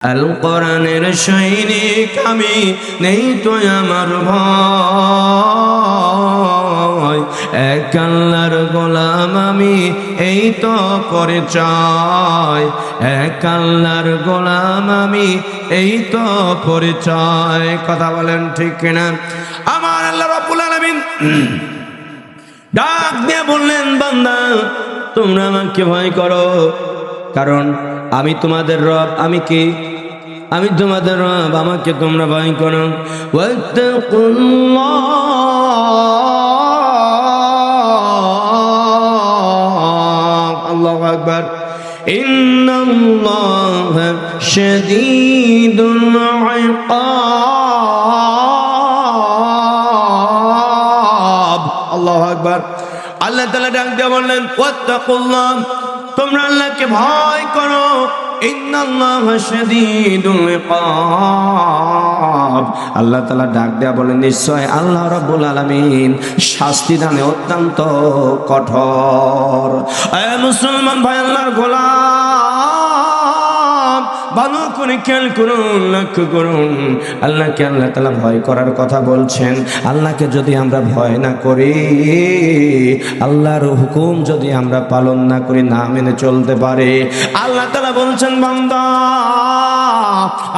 আল কোরআনের সৈনিক আমি, নেই তো আমার ভয়। এক আল্লাহর গোলাম আমি, এই তো পরিচয়। এক আল্লাহর গোলাম আমি, এই তো পরিচয়। কথা বলেন ঠিক কিনা? আমার আল্লাহ রাব্বুল আলামিন ডাক দিয়ে বললেন, বান্দা তোমরা আমাকে ভয় করো, কারণ আমি তোমাদের রব। আমি কি? আমি তোমাদের রব, আমাকে তোমরা ভয় করো। আল্লাহু আকবার। ইন্নাল্লাহা শাদীদুল ইকাব। আল্লাহু আকবার। আল্লাহ তাআলা ডাক দিয়ে বললেন, ওয়াত্তাকুল্লাহ, তোমরা আল্লাহকে ভয় করো। ইন্নাল্লাহা শাদীদুল ইকাব। আল্লাহ তাআলা ডাক দেয়া বলেন, নিশ্চয় আল্লাহ রাব্বুল আলামিন শাস্তি দানে অত্যন্ত কঠোর। এ মুসলমান ভাই, আল্লাহর গোলাম, ভালো করে খেয়াল করুন, লক্ষ্য করুন। আল্লাহকে আল্লাহ তাআলা ভয় করার কথা বলছেন। আল্লাহকে যদি আমরা ভয় না করি, আল্লাহর হুকুম যদি আমরা পালন না করি, না মেনে চলতে পারে, আল্লাহ তাআলা বলছেন, বান্দা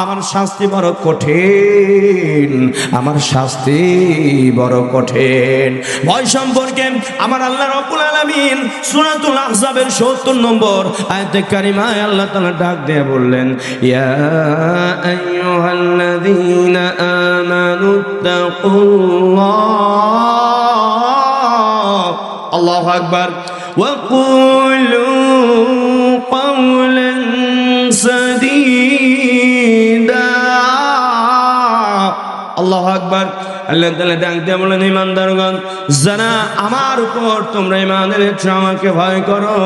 আমার শাস্তি বড় কঠিন, আমার শাস্তি বড় কঠিন। ভয় সম্পর্কে আমার আল্লাহ রাব্বুল আলামিন সূরাতুল আহজাবের ৭০ নম্বর আয়াতে কারিমায় আল্লাহ তাআলা ডাক দিয়ে বললেন, ইয়া আইয়ুহাল্লাযীনা আমানুত্তাকুল্লাহ, আল্লাহু আকবার, ওয়া কুলু কাওলান সাদীদা। আল্লাহু আকবার। আল্লাহ তাআলা ডাক দিয়ে বলেন, ঈমানদারগণ, যারা আমার উপর তোমরা ঈমান এনেছো, আমাকে ভয় করো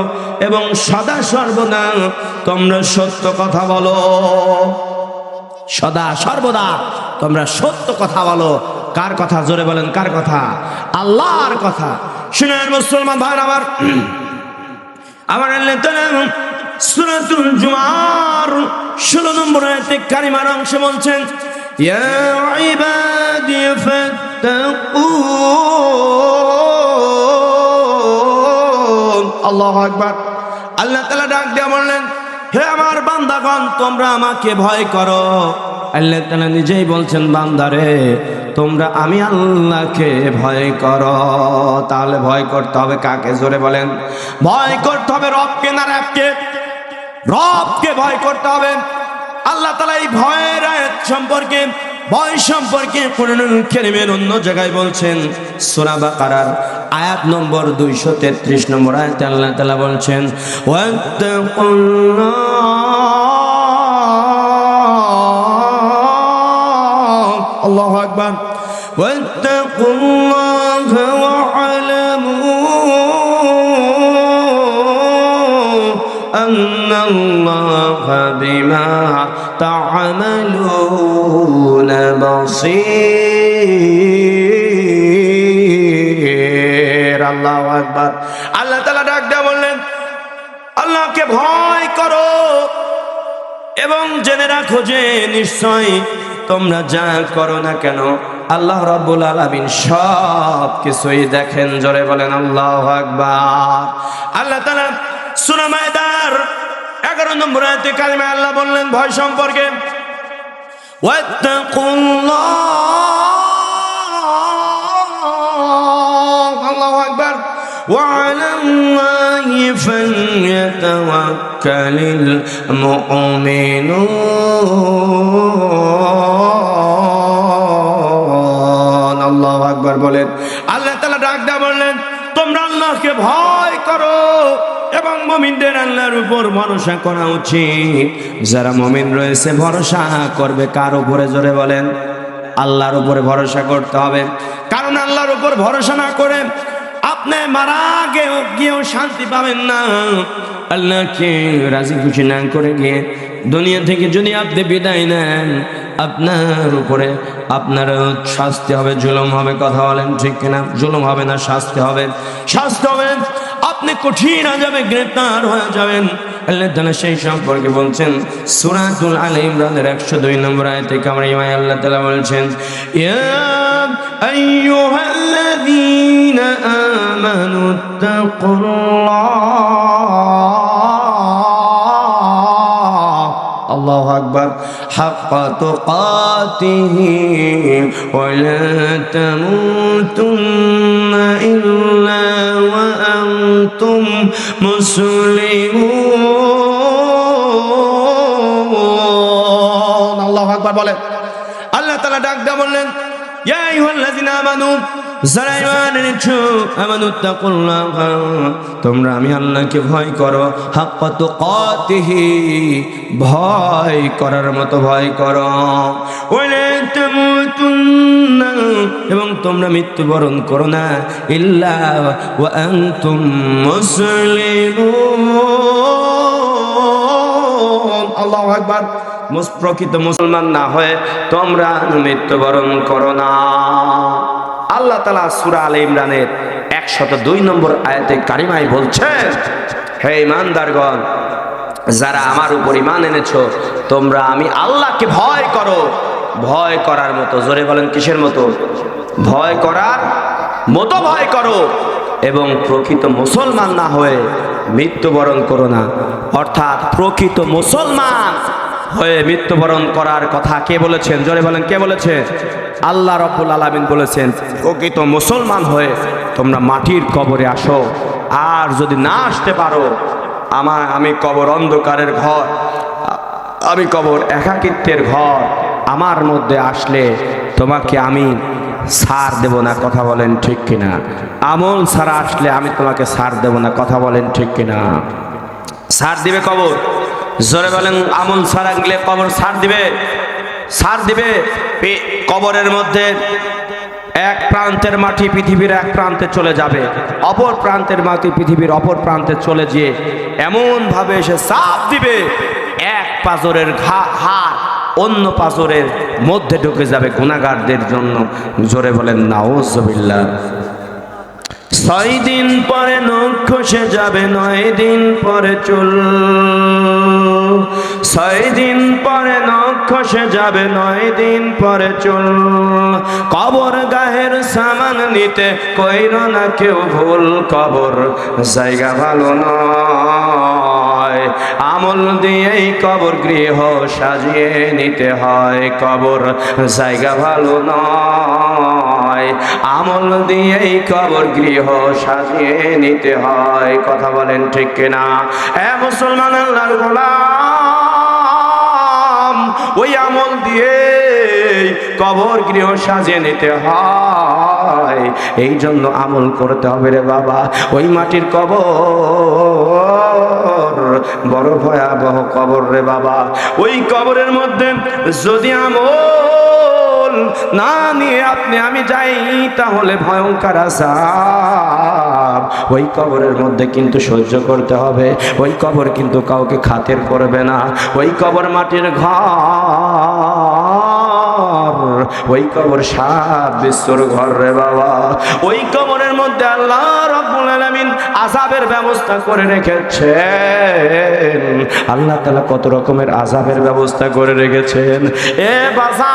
এবং সদা সর্বদা তোমরা সত্য কথা বলো। সদা সর্বদা তোমরা সত্য কথা বলো। কার কথা? জোরে বলেন, কার কথা? আল্লাহর কথা। শুনেন মুসলমান ভাই আমার, আমার আল্লাহ তাআলা সূরাতুল জুমার ১৬ নম্বর আয়াতে কারিমার অংশে বলছেন, ইয়া ইবাদি ফাত্তাকুন। আল্লাহু আকবার। আল্লাহ তাআলা ডাক দিয়ে বললেন, হে আমার বান্দাগণ, তোমরা আমাকে ভয় করো। আল্লাহ তাআলা নিজেই বলছেন, বান্দারে তোমরা আমি আল্লাহকে ভয় করো। তাহলে ভয় করতে হবে কাকে? জোরে বলেন। ভয় করতে হবে রবকে, না রবকে? রবকে ভয় করতে হবে। আল্লাহ তাআলা এই ভয়ের আয়াত সম্পর্কে, ভয় সম্পর্কে কোরআনুল কারীমের অন্য জায়গায় বলছেন। সূরা বাকারার আয়াত নম্বর ২৩৩ নম্বর আয়াতে আল্লাহ তাআলা বলছেন, ওয়াত্তাকুল্লাহ, আল্লাহু আকবার, ওয়াত্তাকুল্লাহ ওয়া'লামু আন্নাল্লাহা বিমা তা'মালুনা বাসীর। আল্লাহু আকবার। আল্লাহ তাআলা ডাক দিয়ে বললেন, আল্লাহকে ভয় করো এবং জেনে রাখো যে নিশ্চয় তোমরা যা করো না কেন, আল্লাহ রাব্বুল আলামিন সব কিছুই দেখেন। জোরে বলেন আল্লাহু আকবার। আল্লাহ তাআলা সূরা মায়দার 11 নম্বর আয়াতে কালিমা আল্লাহ বললেন ভয় সম্পর্কে, ওয়াত্তাকুল্লাহ, আল্লাহু আকবার, ওয়া আলাল্লাহি ফালইয়াতাওয়াক্কালিল মুমিনুন। আল্লাহু আকবার বলেন। আল্লাহ তাআলা ডাক দিয়ে বললেন, তোমরা আল্লাহকে ভয় করো এবং মুমিনদের আল্লাহর উপর ভরসা করা উচিত। যারা মুমিন রয়েছে ভরসা করবে কার উপরে? জোরে বলেন, আল্লাহর উপরে ভরসা করতে হবে। কারণ আল্লাহর উপর ভরসা না করে আপনি মারা গিয়েও শান্তি পাবেন না। আল্লাহকে রাজি খুশি না করে গিয়ে দুনিয়া থেকে যদি আপনি বিদায় নেন, আপনার উপরে আপনার শাস্তি হবে, জুলুম হবে। কথা বলেন ঠিক কিনা? জুলুম হবে না, শাস্তি হবে। শাস্তি হবে। আপনি আপনি কঠিন আযাবে গ্রেফতার হয়ে যাবেন। আল্লাহ তাআলা সেই সম্পর্কে বলছেন সূরাতুল আলে ইমরানের 102 নম্বর আয়াতে কারিমায় আল্লাহ তাআলা বলছেন, ইয়া আইয়ুহাল্লাযীনা আমানুত্তাকুল্লাহ, আল্লাহু আকবার, হাক্কা তুকাতিহি ওয়া লা তামুতুন্না ইল্লা ওয়া আনতুম মুসলিমুন। আল্লাহু আকবার বলে। আল্লাহ তাআলা ডাক দিয়ে বললেন, ইয়া আইয়ুহাল্লাযীনা আমানু, যারা ঈমান এনেছো, আমানুত্তাকুল্লাহ, তোমরা আমি আল্লাহকে ভয় করো, হাক্কা তুকাতিহি, ভয় করার মতো ভয় করো, ওয়ালা তামুতুন্না, এবং তোমরা মৃত্যুবরণ করো না, ইল্লা ওয়া আনতুম মুসলিমুন। আল্লাহু আকবার। প্রকৃত মুসলমান না হয়ে তোমরা মৃত্যুবরণ করো না। আল্লাহ তাআলা সূরা আলে ইমরানের 102 নম্বর আয়াতে কারিমায় বলছেন, হে ঈমানদারগণ, যারা আমার উপর ঈমান এনেছো, তোমরা আমি আল্লাহকে ভয় করো, ভয় করার মতো। জোরে বলেন, কিসের মতো? ভয় করার মতো ভয় করো, এবং প্রকৃত মুসলমান না হয়ে মৃত্যুবরণ করো না। অর্থাৎ প্রকৃত মুসলমান হয়ে মৃত্যুবরণ করার কথা কে বলেছেন? জোরে বলেন, কে বলেছে? আল্লাহ রাব্বুল আলামিন বলেছেন, প্রকৃত মুসলমান হয়ে তোমরা মাটির কবরে আসো। আর যদি না আসতে পারো, আমি কবর অন্ধকারের ঘর, আমি কবর একাকিত্বের ঘর, আমার মধ্যে আসলে তোমাকে আমি ছাড় দেব না। কথা বলেন ঠিক কিনা? আমল ছাড়া আসলে আমি তোমাকে ছাড় দেব না। কথা বলেন ঠিক কিনা? ছাড় দিবে কবর? জোরে বলেন, আমল ছাড়া গেলে কবর ছাড় দিবে? ছাড় দিবে। কবরের মধ্যে এক প্রান্তের মাটি পৃথিবীর এক প্রান্তে চলে যাবে, অপর প্রান্তের মাটি পৃথিবীর অপর প্রান্তে চলে গিয়ে এমন ভাবে এসে চাপ দিবে, এক পাঁজরের হাড় অন্য পাঁজরের মধ্যে ঢুকে যাবে গুনাহগারদের জন্য। জোরে বলেন নাউজুবিল্লাহ। 6 দিন পরে নখ খসে যাবে, 9 দিন পরে চুল। 6 দিন পরে নখ খসে যাবে, 9 দিন পরে চুল। কবর গাহের সামান নিতে কইরো না কেউ ভুল, কবর জায়গা ভালো নয়। আমল দিয়েই কবর গৃহ সাজিয়ে নিতে হয়, কবর জায়গা ভালো নয়। আমল দিয়েই কবর গৃহ সাজিয়ে নিতে হয়। কথা বলেন ঠিক কিনা? এ মুসলমান আল্লাহর গোলাম, ওই আমল দিয়ে কবর গৃহ সাজিয়ে নিতে হয়। এই জন্য আমল করতে হবে রে বাবা। ওই মাটির কবর বড় ভয়াবহ কবর রে বাবা। ওই কবরের মধ্যে যদি আমল না নিয়ে আপনি আমি যাই, তাহলে ভয়ঙ্কর আযাব ওই কবরের মধ্যে কিন্তু সহ্য করতে হবে। ওই কবর কিন্তু কাউকে খাতির করবে না। ওই কবর মাটির ঘর, ওই কবর সাত বিশ্বর ঘর রে বাবা। ওই কবরের মধ্যে আল্লাহ রাব্বুল আলামিন আযাবের ব্যবস্থা করে রেখেছেন। আল্লাহ তাআলা কত রকমের আযাবের ব্যবস্থা করে রেখেছেন। এ বাবা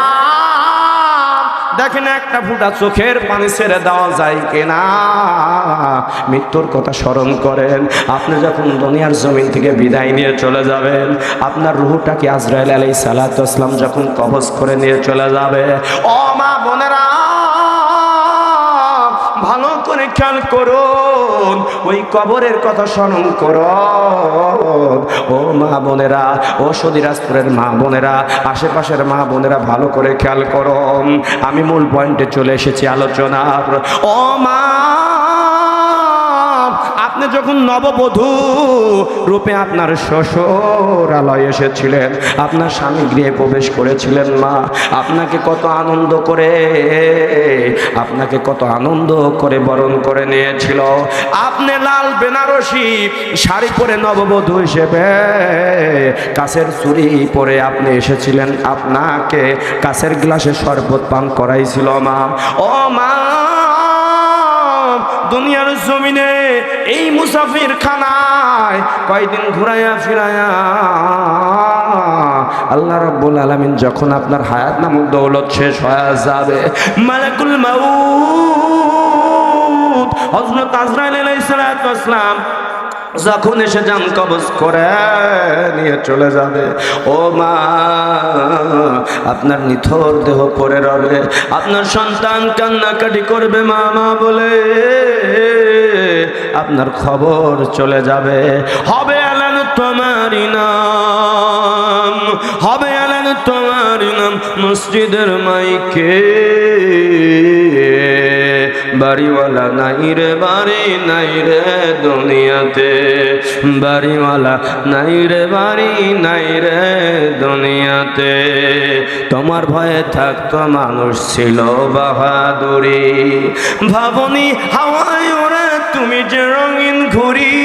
দেখেন, একটা ফুটা চোখের পানি ছেড়ে দেওয়া যায় কিনা? মৃত্যুর কথা স্মরণ করেন। আপনি যখন দুনিয়ার জমিন থেকে বিদায় নিয়ে চলে যাবেন, আপনার রূহটাকে আজরাইল আলাইহিস সালাতু ওয়াস সালাম যখন কবজ করে নিয়ে চলে যাবে, ও মা বোনেরা ভালো করে খেয়াল করুন, ওই কবরের কথা স্মরণ করুন। ও মা বোনেরা, ও সদিরাজপুরের মা বোনেরা, আশেপাশের মা বোনেরা ভালো করে খেয়াল করুন। আমি মূল পয়েন্টে চলে এসেছি আলোচনার। ও মা, আপনি যখন নববধূ রূপে আপনার শ্বশুরালয়ে এসেছিলেন, আপনার স্বামী গৃহে প্রবেশ করেছিলেন, মা আপনাকে কত আনন্দ করে বরণ করে নিয়েছিল। আপনি লাল বেনারসি শাড়ি পরে নববধূ হিসেবে কাঁচের চুড়ি পরে আপনি এসেছিলেন, আপনাকে কাঁচের গ্লাসে শরবত পান করাইছিল মা। ও মা, দুনিয়ার জমিনে এই মুসাফির খানায় কয়দিন ঘুরাইয়া ফিরাইয়া আল্লাহ রাব্বুল আলামিন যখন আপনার হায়াত নামক দৌলত শেষ হয়ে যাবে, মালাকুল মাউত হযরত আজরাইল আলাইহিস সালাতু ওয়াস সালাম যখন এসে জান কবজ করে নিয়ে চলে যাবে, ও মা আপনার নিথর দেহ পড়ে রবে, আপনার সন্তান কান্নাকাটি করবে মা মা বলে, আপনার খবর চলে যাবে, হবে এলান তোমারই নাম, হবে এলান তোমারই নাম মসজিদের মাইকে, বাড়িওয়ালা নাই রে বাড়ি নাই রে দুনিয়াতে, বাড়িওয়ালা নাই রে বাড়ি নাই রে দুনিয়াতে, তোমার ভয়ে থাকতো মানুষ ছিল বাহাদুরি, ভাবনি হাওয়ায় ওরা তুমি যে রঙিন ঘুরি,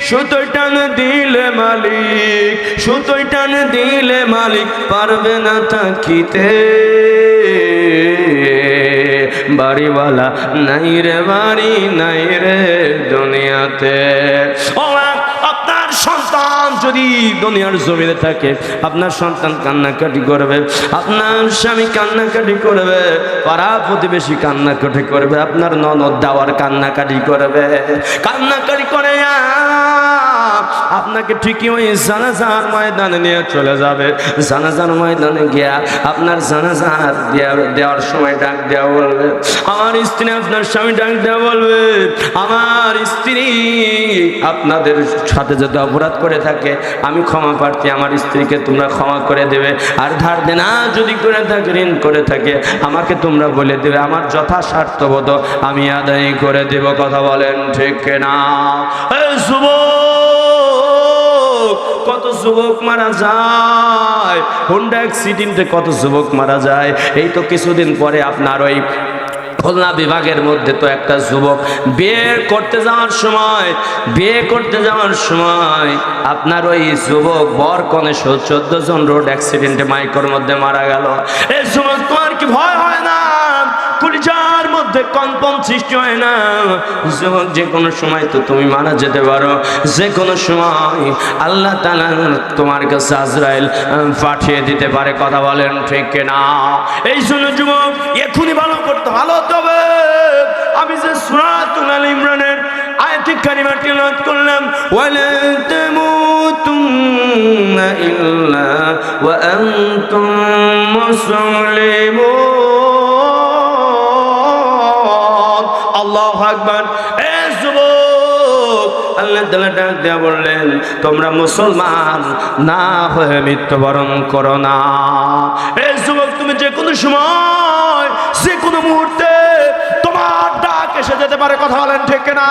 সুতোয় টান দিলে মালিক, সুতোয় টান দিলে মালিক পারবে না থাকিতে, বাড়িওয়ালা নাই রে বাড়ি নাই রে দুনিয়াতে। ও আপনার সন্তান যদি দুনিয়ার জমিনে থাকে, আপনার সন্তান কান্নাকাটি করবে, আপনার স্বামী কান্নাকাটি করবে, পাড়া প্রতিবেশী কান্নাকাটি করবে, আপনার ননদ দাওয়ার কান্নাকাটি করবে, কান্নাকাটি করে আপনাকে ঠিকই ওই জানাজার ময়দানে নিয়ে চলে যাবে, জানাজার ময়দানে গিয়া আপনার জানাজার দেওয়ার সময় ডাক দেওয়া বলবে, আমার স্ত্রী আপনার স্বামী ডাক দেওয়া বলবে, আমার স্ত্রী আপনাদের সাথে যদি অপরাধ করে থাকে আমি ক্ষমা প্রার্থী, আমার স্ত্রীকে তোমরা ক্ষমা করে দেবে, আর ধার দেনা যদি করে থাকে ঋণ করে থাকে আমাকে তোমরা বলে দেবে, আমার যথাসাধ্যবোধ আমি আদায় করে দেব। কথা বলেন ঠিক না? কত যুবক মারা যায়, হোন্ডা অ্যাক্সিডেন্টে কত যুবক মারা যায়। এই তো কিছুদিন পরে আপনার ওই খুলনা বিভাগের মধ্যে তো একটা যুবক বিয়ে করতে যাওয়ার সময় আপনার ওই যুবক বর কনে 14 জন রোড অ্যাক্সিডেন্টে মাইকোর মধ্যে মারা গেল। এই যুবক তোমার কি ভয় হয় না? কলিজার মধ্যে কম্পন সৃষ্টি হয় না? যুবক যে কোনো সময় তো তুমি মারা যেতে পারো, যে কোনো সময় আল্লাহ তাআলা তোমার কাছে আজরাইল পাঠিয়ে দিতে পারে। কথা বলেন ঠিক না? এই জন্য যুবক এখনই ভালো করতে ভালো হবে। আমি যে সূরাতুল আল ইমরানের আয়াতে কারিমা তিলাওয়াত করলাম, ওয়ালা তামুতুন্না ইল্লা ওয়া আনতুম মুসলিমুন। আল্লাহু আকবার। এ যুবক, আল্লাহ তাআলা ডাক দেয়া বললেন, তোমরা মুসলমান না হয়ে মৃত্যুবরণ করো না। এ যুবক, তুমি যে কোনো সময় যে কোনো মুহূর্তে তোমার ডাক এসে যেতে পারে। কথা বলেন ঠিক না?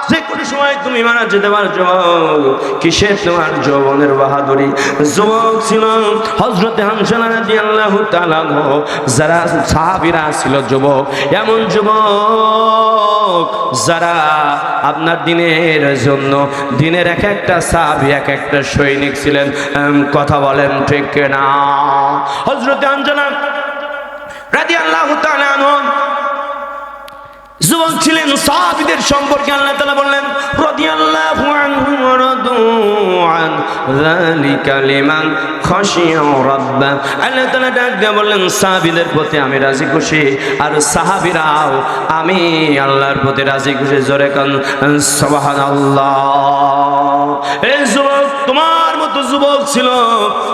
যে কোনো সময় তুমি মারা যেতে পারো। যুবক, কিসের তোমার যৌবনের বাহাদুরি? যুবক ছিল হযরতে হানজালা রাদিয়াল্লাহু তাআলা আনহু, যারা সাহাবীরা ছিল যুবক, এমন যুবক যারা আপনার দিনের জন্য দিনের এক একটা সাহাবী এক একটা সৈনিক ছিলেন। কথা বলেন ঠিক না? হযরতে হানজালা রাদিয়াল্লাহু তাআলা আনহু যুবক ছিলেন। সাহাবীদের সম্পর্কে আল্লাহ তাআলা বললেন, রাদিয়াল্লাহু আনহু ওয়া রাদু আন যালিকা লিমান খাশিয়া রাব্বা। আল্লাহ তাআলা ডাক দিয়ে বললেন, সাহাবীদের প্রতি আমি রাজি খুশি, আর সাহাবীরাও আমি আল্লাহর প্রতি রাজি খুশি। জোরে কান সুবহানাল্লাহ। এই যুবক, তোমার মতো যুবক ছিল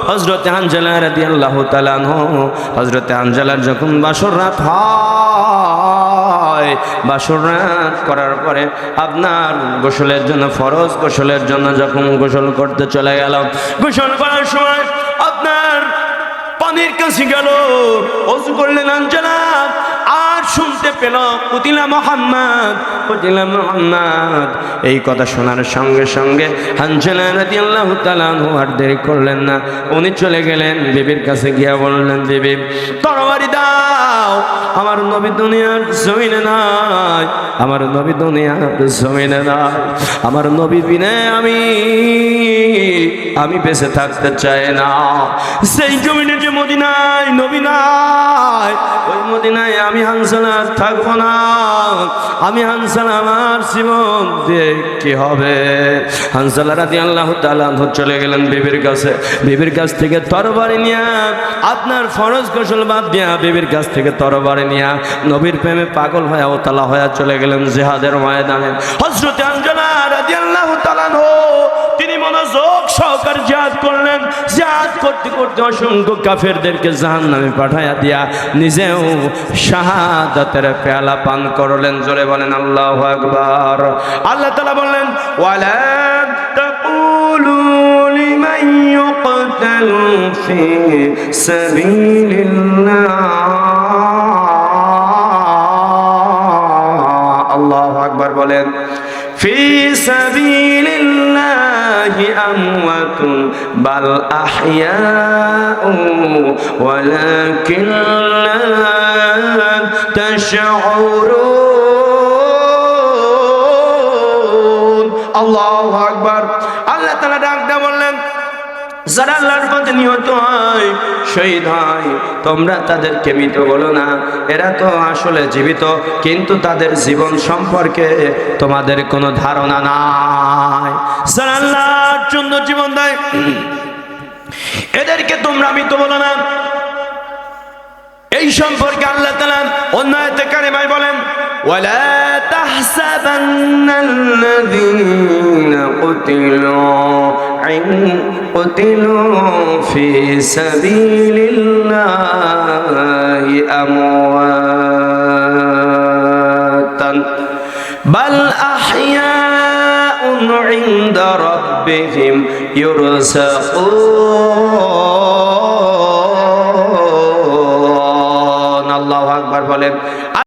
হযরতে হানজালা রাদিয়াল্লাহু তাআলা আনহু। হযরতে হানজালার যখন বাসর রাত হয়, বাসর রাত করার পরে আপনার গোসলের জন্য, ফরজ গোসলের জন্য যখন গোসল করতে চলে গেল, গোসল করার সময় আপনার পানির কাছে গেল, ওযু করলেন হানজালা, আর শুনতে পেল কুতিলা মুহাম্মদ, কুতিলা মুহাম্মদ। এই কথা শোনার সঙ্গে সঙ্গে হানজালা রাদিয়াল্লাহু তাআলা আনহু আর দেরি করলেন না, উনি চলে গেলেন বিবির কাছে, গিয়া বললেন, বিবি তরবারি দাও, আমার নবী দুনিয়ার জমিনে নাই, আমার নবী দুনিয়ার জমিনে নাই, আমার নবী বিনে আমি বেঁচে থাকতে চাই না। সেই জমিনে যে মদিনায় নবী নাই, ওই মদিনায় আমি হানজালা থাকবো না, আমি হানজালা আমার জীবন দিয়ে কি হবে। হানজালা রাদিয়াল্লাহু তাআলা চলে গেলেন বিবির কাছে। বিবির কাছ থেকে তরবারি নিয়ে, আপনার ফরজ গোসল বাদ দিয়া বিবির কাছ থেকে তরবারি নিয়ে নবীর প্রেমে পাগল হয়ে ওতালা হয়ে চলে গেলেন জিহাদের ময়দানে। হযরত হানজালা রাদিয়াল্লাহু তাআলা তিনি মনোযোগ সহকারে জিহাদ করলেন। জিহাদ করতে করতে অসংখ্য কাফেরদেরকে জাহান্নামে পাঠাইয়া দিয়া নিজেও শাহাদাতের পেয়ালা পান করলেন। জোরে বলেন আল্লাহু আকবার। আল্লাহ তাআলা বললেন, ওয়ালা তাকুলু লিমান ইউকতালু ফি সাবিলিল্লাহ। আল্লাহু আকবার বলেন। ফি সাবিলিল্লাহি আমওয়াতুন বাল আহইয়াউ ওয়ালাকিন লা তাশউরুন। আল্লাহু আকবার। আল্লাহ তাআলা ডাক দিয়ে বললেন, যারা আল্লাহর পথে নিহত হয়, শহীদ হয়, তোমরা তাদেরকে মৃত বলো না, এরা তো আসলে জীবিত, কিন্তু তাদের জীবন সম্পর্কে তোমাদের কোনো ধারণা নাই। যারা আল্লাহর জন্য জীবন দেয়, এদেরকে তোমরা মৃত বলো না। এই সম্পর্কে আল্লাহ তাআলা অন্য আয়াতে কারিমায় বলেন, ওয়ালা তাহসাবান্নাল্লাযীনা কুতিলু ফি সাবিলিল্লাহি আমওয়াতান বাল আহইয়াউন ইনদা রাব্বিহিম ইউরযাকুন। আল্লাহু আকবার বলেন।